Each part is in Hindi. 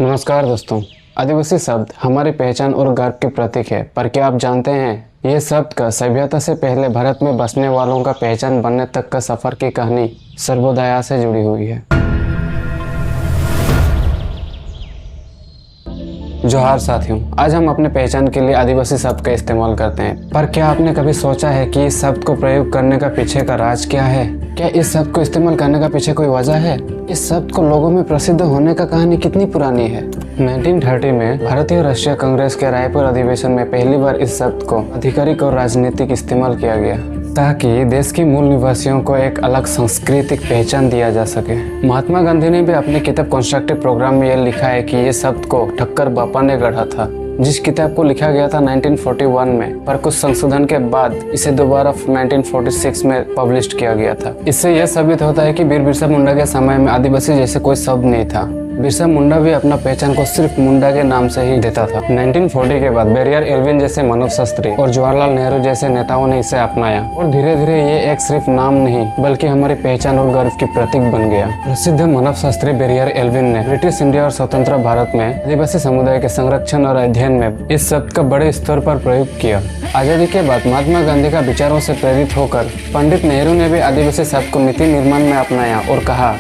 नमस्कार दोस्तों। आदिवासी शब्द हमारी पहचान और गर्व के प्रतीक है, पर क्या आप जानते हैं ये शब्द का सभ्यता से पहले भारत में बसने वालों का पहचान बनने तक का सफर की कहानी सर्वोदया से जुड़ी हुई है। जोहार साथियों, आज हम अपने पहचान के लिए आदिवासी शब्द का इस्तेमाल करते हैं, पर क्या आपने कभी सोचा है कि इस शब्द को प्रयोग करने का पीछे का राज क्या है? क्या इस शब्द को इस्तेमाल करने का पीछे कोई वजह है? इस शब्द को लोगों में प्रसिद्ध होने का कहानी कितनी पुरानी है? 1930 में भारतीय राष्ट्रीय कांग्रेस के रायपुर अधिवेशन में पहली बार इस शब्द को आधिकारिक और राजनीतिक इस्तेमाल किया गया ताकि देश के मूल निवासियों को एक अलग सांस्कृतिक पहचान दिया जा सके। महात्मा गांधी ने भी अपनी किताब कंस्ट्रक्टिव प्रोग्राम में यह लिखा है कि ये शब्द को ठक्कर बापा ने गढ़ा था, जिस किताब को लिखा गया था 1941 में, पर कुछ संशोधन के बाद इसे दोबारा 1946 में पब्लिश किया गया था। इससे यह साबित होता है कि वीर बिरसा मुंडा के समय में आदिवासी जैसे कोई शब्द नहीं था। बिरसा मुंडा भी अपना पहचान को सिर्फ मुंडा के नाम से ही देता था। 1940 के बाद बेरियर एल्विन जैसे मानव शास्त्री और जवाहरलाल नेहरू जैसे नेताओं ने इसे अपनाया और धीरे धीरे ये एक सिर्फ नाम नहीं बल्कि हमारी पहचान और गर्व की प्रतीक बन गया। प्रसिद्ध मानव शास्त्री बेरियर एल्विन ने ब्रिटिश इंडिया और स्वतंत्र भारत में आदिवासी समुदाय के संरक्षण और अध्ययन में इस शब्द का बड़े स्तर पर प्रयोग किया। आजादी के बाद महात्मा गांधी का विचारों से प्रेरित होकर पंडित नेहरू ने भी आदिवासी शब्द को नीति निर्माण में अपनाया और कहा,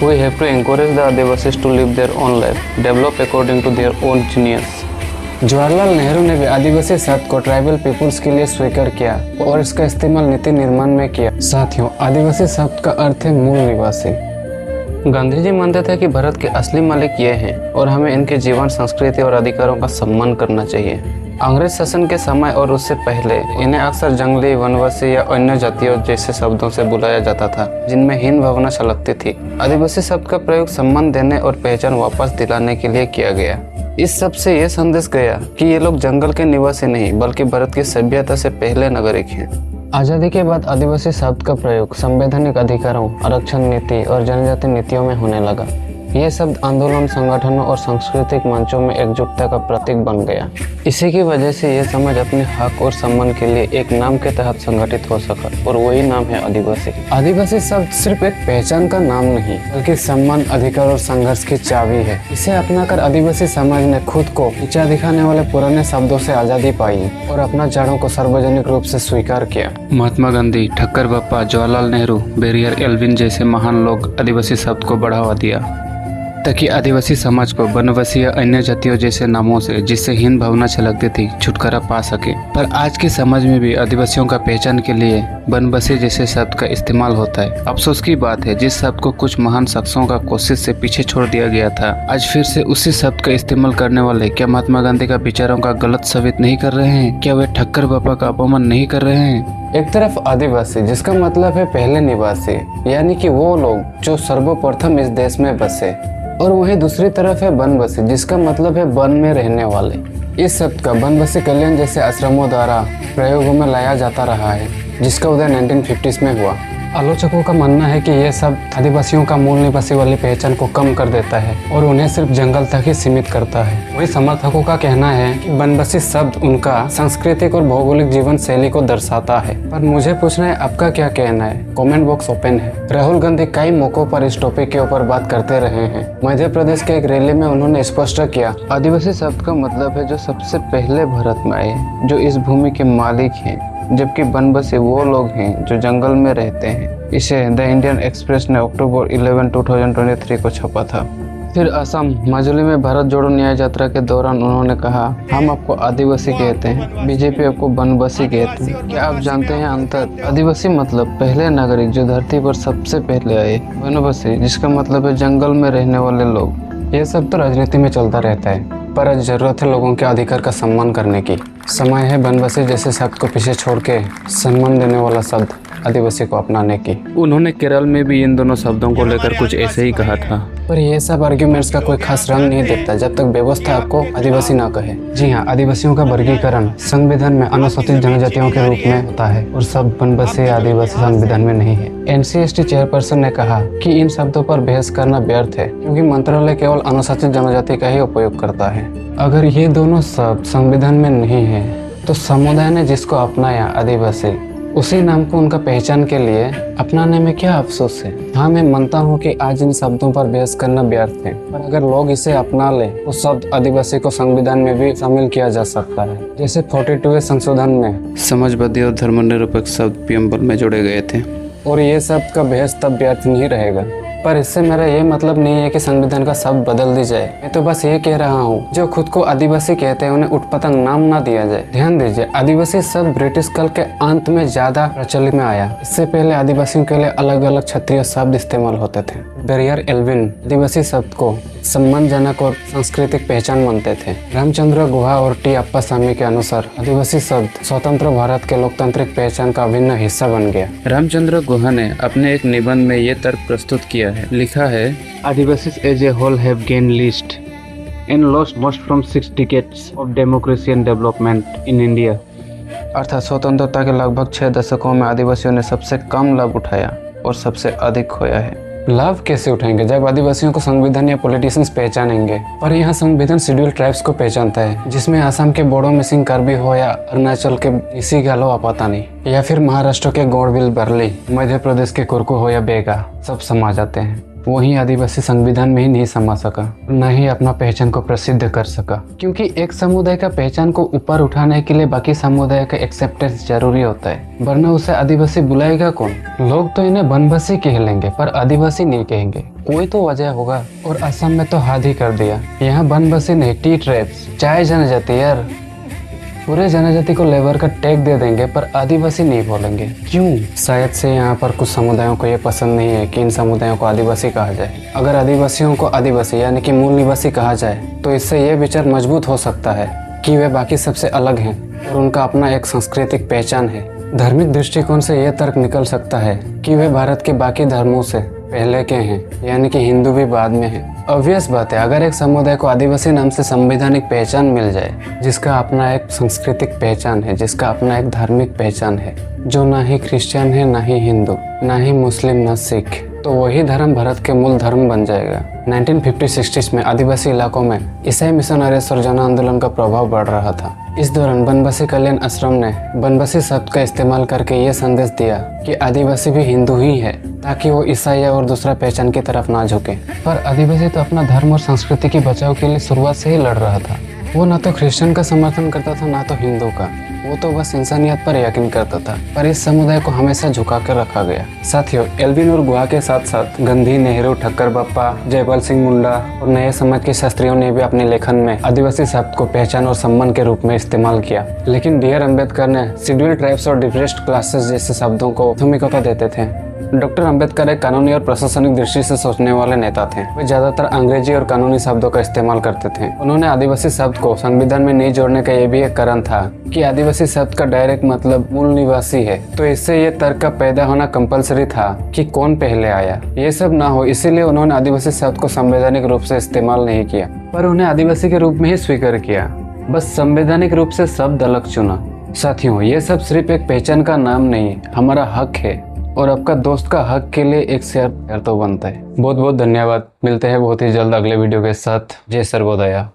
We have to encourage the Adivasis to live their own life, develop according to their own genius. Jawaharlal Nehru ने भी आदिवासी शब्द को ट्राइबल पीपुल्स के लिए स्वीकार किया और इसका इस्तेमाल नीति निर्माण में किया। साथियों, आदिवासी शब्द का अर्थ है मूल निवासी। गांधी जी मानते थे कि भारत के असली मालिक ये हैं और हमें इनके जीवन, संस्कृति और अधिकारों का सम्मान करना चाहिए। अंग्रेज शासन के समय और उससे पहले इन्हें अक्सर जंगली, वनवासी या अन्य जातियों जैसे शब्दों से बुलाया जाता था, जिनमें हीन भावना छलकती थी। आदिवासी शब्द का प्रयोग सम्मान देने और पहचान वापस दिलाने के लिए किया गया। इस शब्द से यह संदेश गया कि ये लोग जंगल के निवासी नहीं बल्कि भारत की सभ्यता से पहले नागरिक हैं। आज़ादी के बाद आदिवासी शब्द का प्रयोग संवैधानिक अधिकारों, आरक्षण नीति और जनजाति नीतियों में होने लगा। ये शब्द आंदोलन, संगठनों और सांस्कृतिक मंचों में एकजुटता का प्रतीक बन गया। इसी की वजह से यह समाज अपने हक और सम्मान के लिए एक नाम के तहत संगठित हो सका और वही नाम है आदिवासी। आदिवासी शब्द सिर्फ एक पहचान का नाम नहीं बल्कि सम्मान, अधिकार और संघर्ष की चाबी है। इसे अपनाकर आदिवासी समाज ने खुद को नीचा दिखाने वाले पुराने शब्दों से आजादी पाई और अपना जड़ों को सार्वजनिक रूप से स्वीकार किया। महात्मा गांधी, ठक्कर बापा, जवाहरलाल नेहरू, बेरियर एल्विन जैसे महान लोग आदिवासी शब्द को बढ़ावा दिया ताकि आदिवासी समाज को वनवासी या अन्य जातियों जैसे नामों से, जिससे हीन भावना छलकती थी, छुटकारा पा सके। पर आज के समाज में भी आदिवासियों का पहचान के लिए वनवासी जैसे शब्द का इस्तेमाल होता है। अफसोस की बात है, जिस शब्द को कुछ महान शख्सों का कोशिश से पीछे छोड़ दिया गया था, आज फिर से उसी शब्द का इस्तेमाल करने वाले क्या महात्मा गांधी का विचारों का गलत साबित नहीं कर रहे हैं? क्या वे ठक्कर बापा का अपमान नहीं कर रहे हैं? एक तरफ आदिवासी, जिसका मतलब है पहले निवासी, यानी कि वो लोग जो सर्वप्रथम इस देश में बसे, और वहीं दूसरी तरफ है वनवासी, जिसका मतलब है वन में रहने वाले। इस शब्द का वनवासी कल्याण जैसे आश्रमों द्वारा प्रयोगों में लाया जाता रहा है, जिसका उदय 1950s में हुआ। आलोचकों का मानना है कि यह शब्द आदिवासियों का मूल निवासी वाली पहचान को कम कर देता है और उन्हें सिर्फ जंगल तक ही सीमित करता है। वही समर्थकों का कहना है कि वनवासी शब्द उनका सांस्कृतिक और भौगोलिक जीवन शैली को दर्शाता है। पर मुझे पूछना है, आपका क्या कहना है? कमेंट बॉक्स ओपन है। राहुल गांधी कई मौकों पर इस टॉपिक के ऊपर बात करते रहे हैं। मध्य प्रदेश के एक रैली में उन्होंने स्पष्ट किया, आदिवासी शब्द का मतलब है जो सबसे पहले भारत में आए, जो इस भूमि के मालिक हैं, जबकि वनवासी वो लोग हैं जो जंगल में रहते हैं। इसे द इंडियन एक्सप्रेस ने अक्टूबर 11, 2023 को छपा था। फिर असम माजुली में भारत जोड़ो न्याय यात्रा के दौरान उन्होंने कहा, हम आपको आदिवासी कहते हैं, बीजेपी आपको वनवासी कहती है। क्या आप जानते हैं अंतर? आदिवासी मतलब पहले नागरिक जो धरती पर सबसे पहले आए। वनवासी जिसका मतलब है जंगल में रहने वाले लोग। यह सब तो राजनीति में चलता रहता है, पर आज जरूरत है लोगों के अधिकार का सम्मान करने की। समय है वनवासी जैसे शब्द को पीछे छोड़ के सम्मान देने वाला शब्द आदिवासी को अपनाने की। उन्होंने केरल में भी इन दोनों शब्दों को लेकर कुछ ऐसे ही कहा था। पर यह सब आर्ग्यूमेंट्स का कोई खास रंग नहीं देखता जब तक व्यवस्था आपको आदिवासी ना कहे। जी हाँ, आदिवासियों का वर्गीकरण संविधान में अनुसूचित जनजातियों के रूप में होता है और सब वनवासी आदिवासी संविधान में नहीं है। NCST चेयरपर्सन ने कहा कि इन शब्दों पर बहस करना व्यर्थ है क्योंकि मंत्रालय केवल अनुसूचित जनजाति का ही उपयोग करता है। अगर ये दोनों शब्द संविधान में नहीं है तो समुदाय ने जिसको अपनाया आदिवासी, उसी नाम को उनका पहचान के लिए अपनाने में क्या अफसोस है। हाँ, मैं मानता हूँ कि आज इन शब्दों पर बहस करना व्यर्थ है, पर अगर लोग इसे अपना ले तो शब्द आदिवासी को संविधान में भी शामिल किया जा सकता है। जैसे 42वें संशोधन में समाजवादी और धर्मनिरपेक्ष शब्द प्रियम्बल में जोड़े गए थे, और ये शब्द का बहस तब व्यर्थ नहीं रहेगा। पर इससे मेरा ये मतलब नहीं है कि संविधान का शब्द बदल दी जाए। मैं तो बस ये कह रहा हूँ, जो खुद को आदिवासी कहते हैं उन्हें उटपटांग नाम ना दिया जाए। ध्यान दीजिए, आदिवासी शब्द ब्रिटिश काल के अंत में ज्यादा प्रचलित में आया। इससे पहले आदिवासियों के लिए अलग अलग क्षेत्रीय शब्द इस्तेमाल होते थे। बैरियर एल्विन आदिवासी शब्द को सम्मानजनक और सांस्कृतिक पहचान मानते थे। रामचंद्र गुहा और टी अप्पासामी के अनुसार आदिवासी शब्द स्वतंत्र भारत के लोकतांत्रिक पहचान का अभिन्न हिस्सा बन गया। रामचंद्र गुहा ने अपने एक निबंध में ये तर्क प्रस्तुत किया है। लिखा है, adivasis as a whole have gained least and lost most from 6 decades of democracy and development in India. अर्थात स्वतंत्रता के लगभग 6 दशकों में आदिवासियों ने सबसे कम लाभ उठाया और सबसे अधिक खोया है। लाभ कैसे उठाएंगे जब आदिवासियों को संविधान या पॉलिटिशियंस पहचानेंगे? पर यहाँ संविधान शेड्यूल ट्राइब्स को पहचानता है, जिसमें असम के बोडो मिसिंग कार्बी हो या अरुणाचल के इसी गालो अपाता नहीं, या फिर महाराष्ट्र के गौड़विल बरली, मध्य प्रदेश के कुरकू हो या बेगा, सब समा जाते हैं। वहीं आदिवासी संविधान में ही नहीं समा सका, न ही अपना पहचान को प्रसिद्ध कर सका, क्योंकि एक समुदाय का पहचान को ऊपर उठाने के लिए बाकी समुदाय का एक्सेप्टेंस जरूरी होता है, वरना उसे आदिवासी बुलाएगा कौन? लोग तो इन्हें बनबसी कह लेंगे पर आदिवासी नहीं कहेंगे। कोई तो वजह होगा। और असम में तो हाथ ही कर दिया, यहाँ बनबसी नहीं, टी ट्राइब्स, चाय जनजाति। यार, पूरे जनजाति को लेबर का टैग दे देंगे पर आदिवासी नहीं बोलेंगे, क्यों? शायद से यहाँ पर कुछ समुदायों को ये पसंद नहीं है कि इन समुदायों को आदिवासी कहा जाए। अगर आदिवासियों को आदिवासी यानी कि मूल निवासी कहा जाए तो इससे ये विचार मजबूत हो सकता है कि वे बाकी सबसे अलग हैं और उनका अपना एक सांस्कृतिक पहचान है। धार्मिक दृष्टिकोण से यह तर्क निकल सकता है कि वे भारत के बाकी धर्मों से पहले के हैं, यानी कि हिंदू भी बाद में हैं। ऑब्वियस बात है, अगर एक समुदाय को आदिवासी नाम से संवैधानिक पहचान मिल जाए, जिसका अपना एक सांस्कृतिक पहचान है, जिसका अपना एक धार्मिक पहचान है, जो ना ही क्रिश्चियन है, ना ही हिंदू, ना ही मुस्लिम, ना सिख, तो वही धर्म भारत के मूल धर्म बन जाएगा। 1950-60s में आदिवासी इलाकों में ईसाई मिशनरीज और जन आंदोलन का प्रभाव बढ़ रहा था। इस दौरान बनबसी कल्याण आश्रम ने बनबसी शब्द का इस्तेमाल करके ये संदेश दिया कि आदिवासी भी हिंदू ही है, ताकि वो ईसाई और दूसरा पहचान की तरफ ना झुके। पर आदिवासी तो अपना धर्म और संस्कृति के बचाव के लिए शुरुआत से ही लड़ रहा था। वो ना तो क्रिश्चियन का समर्थन करता था, ना तो हिंदू का। वो तो बस इंसानियत पर यकीन करता था, पर इस समुदाय को हमेशा झुका कर रखा गया। साथियों, एल्विन और गुहा के साथ साथ गांधी, नेहरू, ठक्कर बप्पा, जयपाल सिंह मुंडा और नए समाज के शास्त्रियों ने भी अपने लेखन में आदिवासी शब्द को पहचान और सम्मान के रूप में इस्तेमाल किया। लेकिन B.R. अम्बेडकर ने शेड्यूल्ड ट्राइब्स और डिप्रेस्ड क्लासेस जैसे शब्दों को प्राथमिकता देते थे। डॉक्टर अम्बेडकर एक कानूनी और प्रशासनिक दृष्टि से सोचने वाले नेता थे। वे ज्यादातर अंग्रेजी और कानूनी शब्दों का इस्तेमाल करते थे। उन्होंने आदिवासी शब्द को संविधान में नहीं जोड़ने का ये भी एक कारण था कि आदिवासी शब्द का डायरेक्ट मतलब मूल निवासी है, तो इससे ये तर्क का पैदा होना कंपलसरी था कि कौन पहले आया। ये सब ना हो, इसीलिए उन्होंने आदिवासी शब्द को संवैधानिक रूप से इस्तेमाल नहीं किया, पर उन्हें आदिवासी के रूप में ही स्वीकार किया। बस संवैधानिक रूप से शब्द अलग चुना। साथियों, ये सब सिर्फ एक पहचान का नाम नहीं, हमारा हक है, और आपका दोस्त का हक के लिए एक शेयर तो बनता है। बहुत बहुत धन्यवाद। मिलते हैं बहुत ही जल्द अगले वीडियो के साथ। जय सर्वोदया।